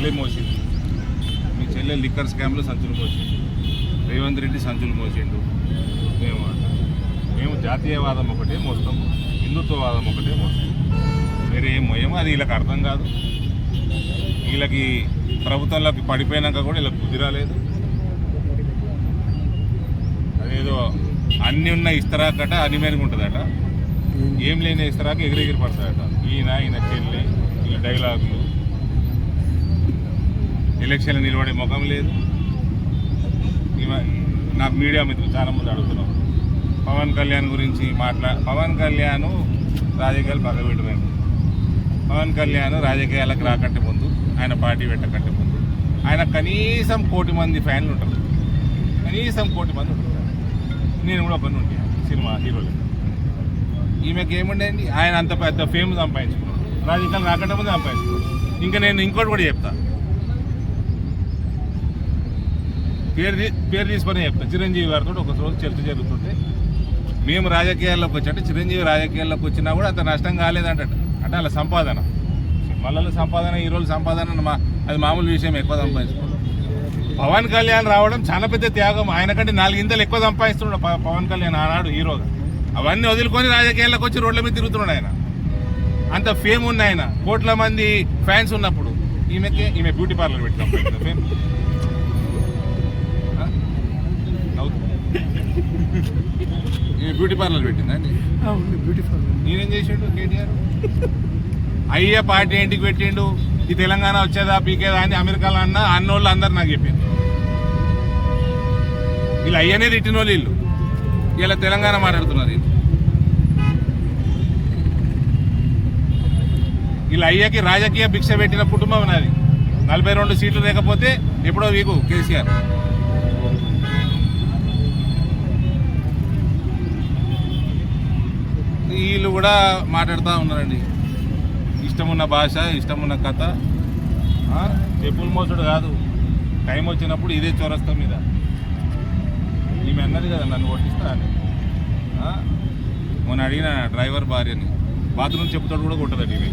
చెల్లె మోసింది, మీ చెల్లె లిక్కర్ స్కామ్లో సంచులు మోసింది, రేవంత్ రెడ్డి సంచులు మోసిండు. మేము జాతీయవాదం ఒకటే మోస్తాము, హిందుత్వవాదం ఒకటే మోస్తాము, వేరే ఏం మోయమో. అది వీళ్ళకి అర్థం కాదు. వీళ్ళకి ప్రభుత్వంలోకి పడిపోయినాక కూడా వీళ్ళకి బుద్ధి రాలేదు. అదేదో అన్నీ ఉన్న ఇస్తరాకట అనిమేనగా ఉంటుందట, ఏం లేని ఇస్తరాక ఎగిరెగిరి పడతాడట. ఈయన చెల్లి, వీళ్ళ డైలాగులు, ఎలక్షన్లు నిలబడే ముఖం లేదు. నాకు మీడియా మిత్రులు చాలామంది అడుగుతున్నాం పవన్ కళ్యాణ్ గురించి పవన్ కళ్యాణ్ రాజకీయాలు పక్క పెట్టలేదు. పవన్ కళ్యాణ్ రాజకీయాలకు రాకంటే ముందు, ఆయన పార్టీ పెట్టకంటే ముందు ఆయన కనీసం 1 కోటి మంది ఫ్యాన్లు ఉంటారు, కనీసం 1 కోటి మంది ఉంటారు. నేను కూడా ఒకరిని ఉంటే సినిమా హీరోలు. ఈమెకి ఏముండేది, ఆయన అంత పెద్ద ఫేమ్ సంపాదించుకున్నాడు, రాజకీయాలు రాకంటే ముందు సంపాదించుకున్నాడు. ఇంకా నేను ఇంకోటి కూడా చెప్తా, పేరు తీసుకొని చెప్తా. చిరంజీవి గారితో ఒక రోజు చర్చ జరుగుతుంటే, మేము రాజకీయాల్లోకి వచ్చి చిరంజీవి రాజకీయాల్లోకి వచ్చినా కూడా అంత నష్టం కాలేదంట. అంటే అలా సంపాదన, మళ్ళీ సంపాదన, హీరోల సంపాదన అది మామూలు విషయం, ఎక్కువ సంపాదించుకోవడం. పవన్ కళ్యాణ్ రావడం చాలా పెద్ద త్యాగం. ఆయనకంటే 4 ఇంతలు ఎక్కువ సంపాదిస్తున్నాడు పవన్ కళ్యాణ్ ఆనాడు హీరోగా. అవన్నీ వదులుకొని రాజకీయాల్లోకి వచ్చి రోడ్ల మీద తిరుగుతున్నాడు. ఆయన అంత ఫేమ్ ఉన్న ఆయన, కోట్ల మంది ఫ్యాన్స్ ఉన్నప్పుడు ఈమె బ్యూటీ పార్లర్ పెట్టినాం ఫేమ్. ఈమె బ్యూటీ పార్లర్ పెట్టిందండి. నేనేం చేసాడు కేటీఆర్? అయ్యే పార్టీ ఇంటికి పెట్టిండు, ఈ తెలంగాణ వచ్చేదా పీకేదా అని అమెరికాలో అన్నోళ్ళు అందరు నాకు చెప్పింది. వీళ్ళు అయ్యనే తిట్టిన వాళ్ళు, వీళ్ళు ఇలా తెలంగాణ మాట్లాడుతున్నారు. వీళ్ళు అయ్యకి రాజకీయ భిక్ష పెట్టిన కుటుంబం నాది. 42 సీట్లు లేకపోతే ఎప్పుడో వీకు కేసీఆర్. వీళ్ళు కూడా మాట్లాడుతూ ఉన్నారండి, ఇష్టమున్న భాష, ఇష్టమున్న కథ. చెప్పులు మోసుడు కాదు, టైం వచ్చినప్పుడు ఇదే చౌరస్తా మీద. ఈమె అన్నది కదా నన్ను కొట్టిస్తా అని. మొన్న అడిగిన డ్రైవర్ భార్యని, బాత్రూమ్ చెప్పుతాడు కూడా కొట్టదట ఈమె.